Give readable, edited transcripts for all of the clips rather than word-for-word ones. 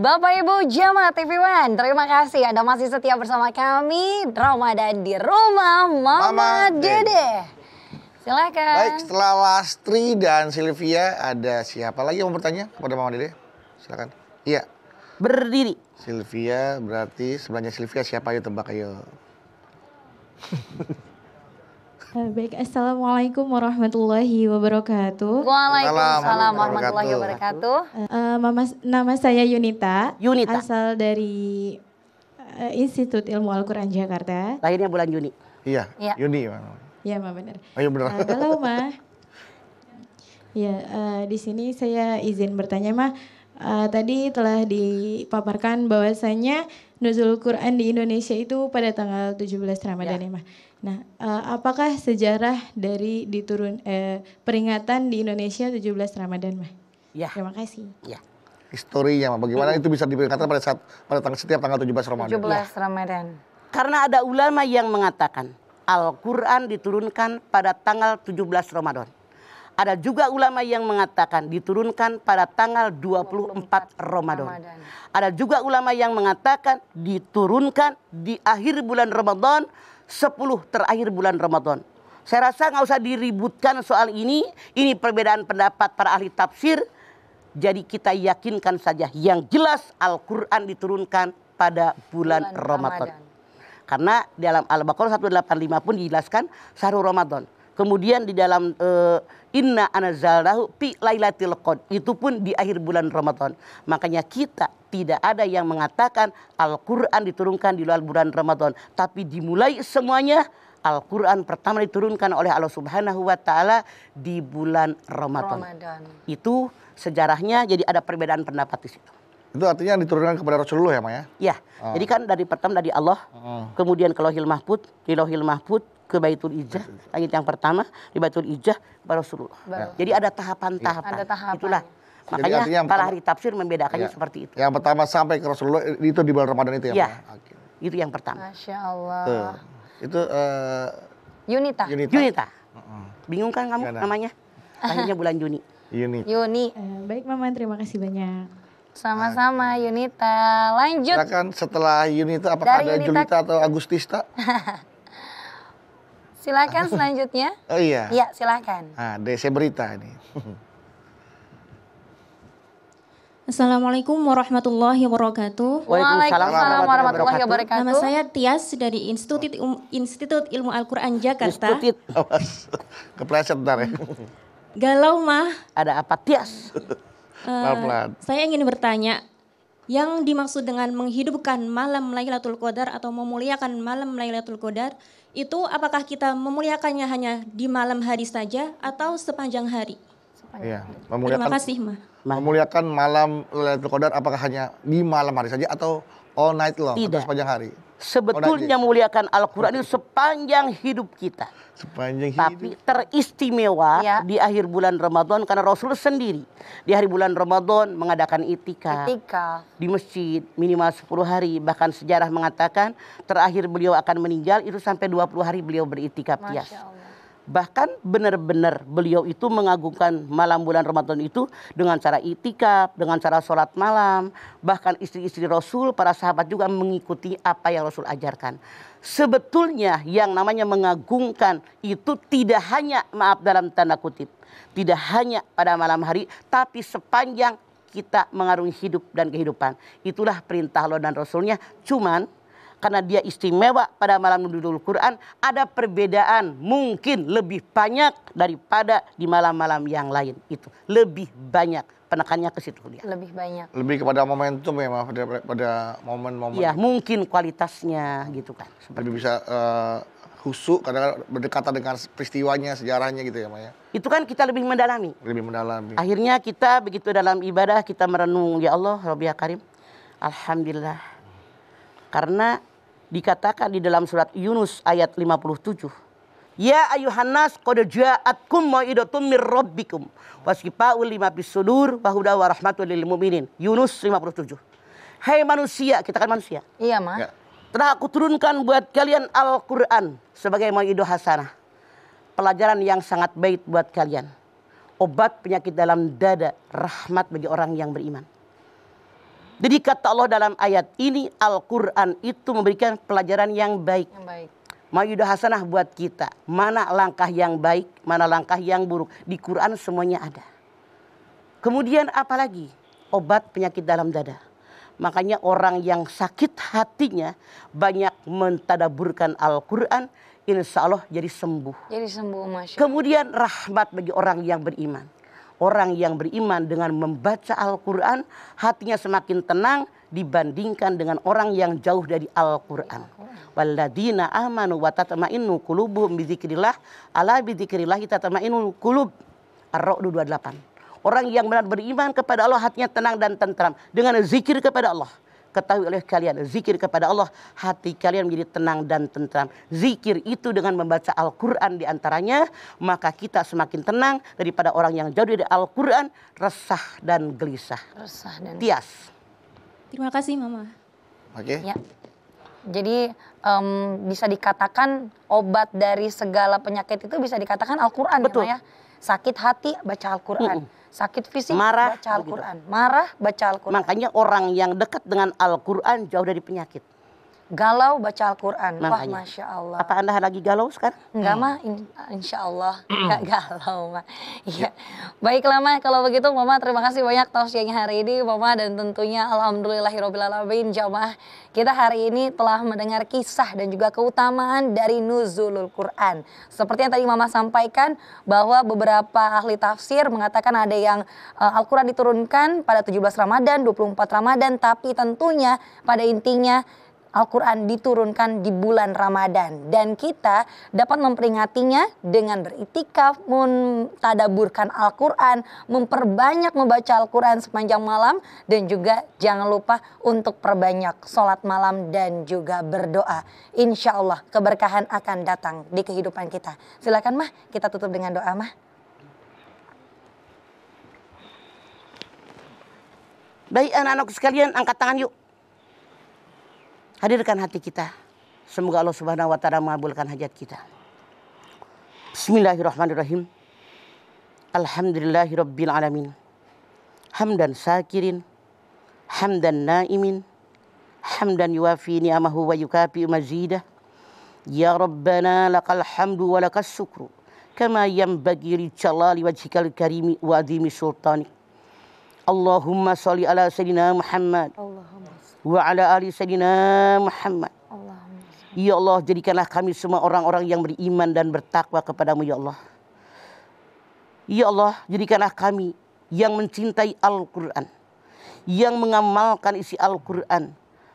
Bapak Ibu Jamaah TV One, terima kasih Anda masih setia bersama kami Ramadan di rumah Mama Dede. Silakan. Baik, setelah Lastri dan Sylvia, ada siapa lagi yang mau bertanya kepada Mama Dede? Silakan. Iya. Berdiri. Sylvia, berarti sebenarnya Sylvia siapa? Ayo tebak, ayo. Baik, Assalamualaikum warahmatullahi wabarakatuh. Waalaikumsalam warahmatullahi wabarakatuh. Nama saya Yunita. Yunita. Asal dari Institut Ilmu Al-Quran Jakarta. Lahirnya bulan Juni. Iya, Iya. Yuni. Ya, Ma, benar. Ayo benar. Halo, Ma. Ya, di sini saya izin bertanya, Ma. Tadi telah dipaparkan bahwasanya Nuzul Quran di Indonesia itu pada tanggal 17 Ramadan ya, Ma. Nah, apakah sejarah dari peringatan di Indonesia 17 Ramadan, Ma? Ya. Terima kasih. Ya. Historinya, bagaimana itu bisa diperingatkan setiap tanggal 17 Ramadan? 17 Ramadan. Karena ada ulama yang mengatakan Al-Quran diturunkan pada tanggal 17 Ramadan. Ada juga ulama yang mengatakan diturunkan pada tanggal 24 Ramadan. Ada juga ulama yang mengatakan diturunkan di akhir bulan Ramadan, 10 terakhir bulan Ramadan. Saya rasa nggak usah diributkan soal ini perbedaan pendapat para ahli tafsir. Jadi kita yakinkan saja yang jelas Al-Quran diturunkan pada bulan Ramadan. Karena di dalam Al-Baqarah 185 pun dijelaskan syahrul Ramadan. Kemudian di dalam Inna anzalnahu fi lailatul qadr, itu pun di akhir bulan Ramadan. Makanya kita tidak ada yang mengatakan Al-Quran diturunkan di luar bulan Ramadan. Tapi dimulai semuanya Al-Quran pertama diturunkan oleh Allah Subhanahu wa Ta'ala di bulan Ramadan. Itu sejarahnya, jadi ada perbedaan pendapat di situ. Itu artinya diturunkan kepada Rasulullah ya, Maya? Ya, jadi kan dari pertama dari Allah, kemudian ke Lauhil Mahfud, di Lauhil Mahfud ke Baitul Izzah, langit yang pertama, di Baitul Izzah baru Rasulullah. Jadi ada tahapan-tahapan. Itulah. Makanya para ahli tafsir membedakannya seperti itu. Yang pertama sampai ke Rasulullah itu di bulan Ramadan itu ya? Iya, itu yang pertama. Masya Allah. Tuh. Itu Yunita. Yunita. Bingung kan kamu namanya? Akhirnya bulan Juni. Yuni. Baik, Mama, terima kasih banyak. Sama-sama Yunita. Lanjut. Silakan setelah Yunita, apakah ada Julita atau Agustista? Silakan selanjutnya. Oh iya. Iya, silakan. Nah, DC Berita ini. Assalamualaikum warahmatullahi wabarakatuh. Waalaikumsalam warahmatullahi wabarakatuh. Nama saya Tias dari Institut Ilmu Al-Quran Jakarta. Kepleset bentar ya. Galau, Mah. Ada apa, Tias? Pelan-pelan. Saya ingin bertanya, yang dimaksud dengan menghidupkan malam Lailatul Qadar atau memuliakan malam Lailatul Qadar, itu apakah kita memuliakannya hanya di malam hari saja atau sepanjang hari? Iya, Terima kasih, Ma. Memuliakan malam Lailatul Qadar apakah hanya di malam hari saja atau all night long? Tidak. Atau sepanjang hari? Sebetulnya memuliakan Al-Quran itu sepanjang hidup kita. Sepanjang hidup. Tapi teristimewa di akhir bulan Ramadan karena Rasul sendiri di hari bulan Ramadan mengadakan itikaf di masjid minimal 10 hari. Bahkan sejarah mengatakan terakhir beliau akan meninggal itu sampai 20 hari beliau beritikaf. Bahkan benar-benar beliau itu mengagungkan malam bulan Ramadan itu dengan cara itikaf, dengan cara sholat malam. Bahkan istri-istri Rasul, para sahabat juga mengikuti apa yang Rasul ajarkan. Sebetulnya yang namanya mengagungkan itu tidak hanya, maaf dalam tanda kutip, tidak hanya pada malam hari, tapi sepanjang kita mengarungi hidup dan kehidupan. Itulah perintah Allah dan Rasulnya. Cuman karena dia istimewa pada malam Nuzul Quran, ada perbedaan mungkin lebih banyak daripada di malam-malam yang lain. Itu lebih banyak, penekannya ke situ dia. Lebih banyak. Lebih kepada momentum ya, Maaf, pada momen-momen. Ya, mungkin kualitasnya gitu kan. Lebih bisa khusyuk karena berdekatan dengan peristiwanya, sejarahnya gitu ya, Maya. Itu kan kita lebih mendalami. Lebih mendalami. Akhirnya kita begitu dalam ibadah kita merenung, ya Allah, Rabbi Karim, alhamdulillah. Karena dikatakan di dalam surat Yunus ayat 57. Ya ayuhan nas qad ja'atkum mau'idatun mir rabbikum wasyifaa'un lima fis sudur wa hudan wa rahmatul lil mu'minin. Yunus 57. Hai manusia, kita kan manusia. Iya, Ma. Ya. Telah aku turunkan buat kalian Al-Quran sebagai mau'idah hasanah. Pelajaran yang sangat baik buat kalian. Obat penyakit dalam dada, rahmat bagi orang yang beriman. Jadi kata Allah dalam ayat ini, Al-Quran itu memberikan pelajaran yang baik. Yang baik. Mau'idah hasanah buat kita. Mana langkah yang baik, mana langkah yang buruk. Di Quran semuanya ada. Kemudian apalagi? Obat penyakit dalam dada. Makanya orang yang sakit hatinya banyak mentadaburkan Al-Quran, insya Allah jadi sembuh. Jadi sembuh, Masya Allah. Kemudian rahmat bagi orang yang beriman. Orang yang beriman dengan membaca Al-Quran, hatinya semakin tenang dibandingkan dengan orang yang jauh dari Al-Quran. Walladzina amanu wa tatma'innu qulubuhum bidzikrillah, ala bidzikrillah tatma'innul qulub. Ar-Ra'd 28. Orang yang benar beriman kepada Allah hatinya tenang dan tentram dengan zikir kepada Allah. Ketahui oleh kalian, zikir kepada Allah, hati kalian menjadi tenang dan tentram. Zikir itu dengan membaca Al-Quran diantaranya, maka kita semakin tenang daripada orang yang jauh dari Al-Quran, resah dan gelisah. Resah dan Tias. Terima kasih Mama. Oke. ya. Jadi bisa dikatakan obat dari segala penyakit itu bisa dikatakan Al-Quran. Betul. Ya, Ma, ya? Sakit hati baca Al-Quran. Sakit fisik Marah, baca Al-Quran. Marah baca Al-Quran. Makanya orang yang dekat dengan Al-Quran jauh dari penyakit. Galau baca Al-Quran. Wah, Makanya. Masya Allah. Apa Anda lagi galau sekarang? Enggak mah, insya Allah enggak galau mah. Iya, baiklah mah kalau begitu Mama terima kasih banyak tausiahnya hari ini Mama, dan tentunya alhamdulillahirobbilalamin jamaah kita hari ini telah mendengar kisah dan juga keutamaan dari nuzulul Quran. Seperti yang tadi Mama sampaikan bahwa beberapa ahli tafsir mengatakan ada yang Al-Quran diturunkan pada 17 Ramadan, 24 Ramadan, tapi tentunya pada intinya Al-Quran diturunkan di bulan Ramadan dan kita dapat memperingatinya dengan beriktikaf, mentadaburkan Al-Quran, memperbanyak membaca Al-Quran sepanjang malam, dan juga jangan lupa untuk perbanyak sholat malam dan juga berdoa. Insya Allah keberkahan akan datang di kehidupan kita. Silakan Mah, kita tutup dengan doa Mah. Baik anak-anak sekalian, angkat tangan yuk. Hadirkan hati kita. Semoga Allah Subhanahu wa taala mengabulkan hajat kita. Bismillahirrahmanirrahim. Alhamdulillahirabbil alamin. Hamdan syakirin, hamdan naimin, hamdan yuwafi ni'amahu wa yukafi mazidah. Ya Rabbana lakal hamdu wa lakas syukru kama yanbaghi li jalali wajhikal karimi wa azimi sultanik. Allahumma sholli ala sayyidina Muhammad wa ala ali sayyidina Muhammad. Ya Allah, jadikanlah kami semua orang-orang yang beriman dan bertakwa kepadamu ya Allah. Ya Allah, jadikanlah kami yang mencintai Al-Quran, yang mengamalkan isi Al-Quran,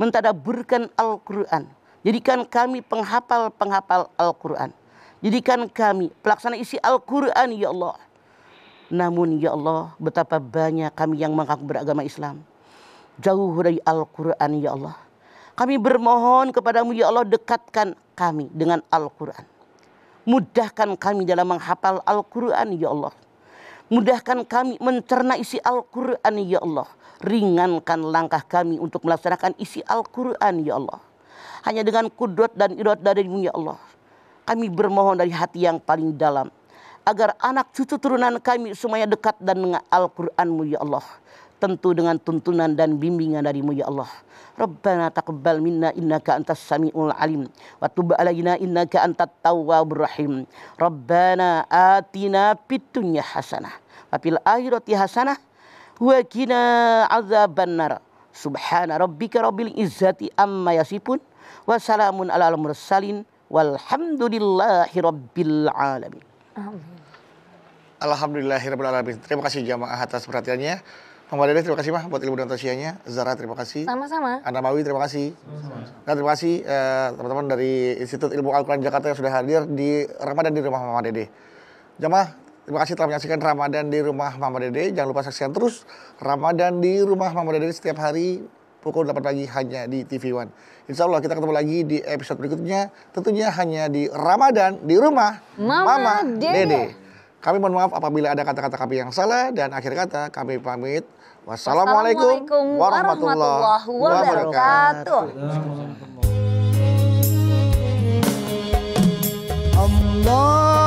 mentadaburkan Al-Quran. Jadikan kami penghafal-penghafal Al-Quran. Jadikan kami pelaksana isi Al-Quran ya Allah. Namun ya Allah, betapa banyak kami yang mengaku beragama Islam jauh dari Al-Quran ya Allah. Kami bermohon kepadamu ya Allah, dekatkan kami dengan Al-Quran. Mudahkan kami dalam menghafal Al-Quran ya Allah. Mudahkan kami mencerna isi Al-Quran ya Allah. Ringankan langkah kami untuk melaksanakan isi Al-Quran ya Allah. Hanya dengan kudrat dan irat darimu ya Allah. Kami bermohon dari hati yang paling dalam, agar anak cucu turunan kami semuanya dekat dan dengan Al-Quranmu ya Allah. Tentu dengan tuntunan dan bimbingan darimu ya Allah. Rabbana taqabbal minna innaka antas sami'ul alim. Wa tub alaina innaka antat tawwabur rahim. Rabbana atina fid dunya hasanah wa fil akhirati hasanah wa qina adzabannar. Subhana rabbika rabbil izzati amma yasifun. Wa salamun alal mursalin. Walhamdulillahi rabbil alamin. Alhamdulillahirabbil alamin. Terima kasih jamaah atas perhatiannya. Mama Dede terima kasih Mah buat ilmu dan tausiahnya. Zara terima kasih. Sama-sama. Anda Mawi terima kasih. Dan terima kasih teman-teman dari Institut Ilmu Al-Quran Jakarta yang sudah hadir di Ramadan di rumah Mama Dede. Jamaah, terima kasih telah menyaksikan Ramadan di rumah Mama Dede. Jangan lupa saksikan terus Ramadan di rumah Mama Dede setiap hari pukul 8 pagi hanya di TV One. Insya Allah kita ketemu lagi di episode berikutnya. Tentunya hanya di Ramadan di rumah Mama Dede. Kami mohon maaf apabila ada kata-kata kami yang salah, dan akhir kata kami pamit. Wassalamualaikum warahmatullahi wabarakatuh. Allah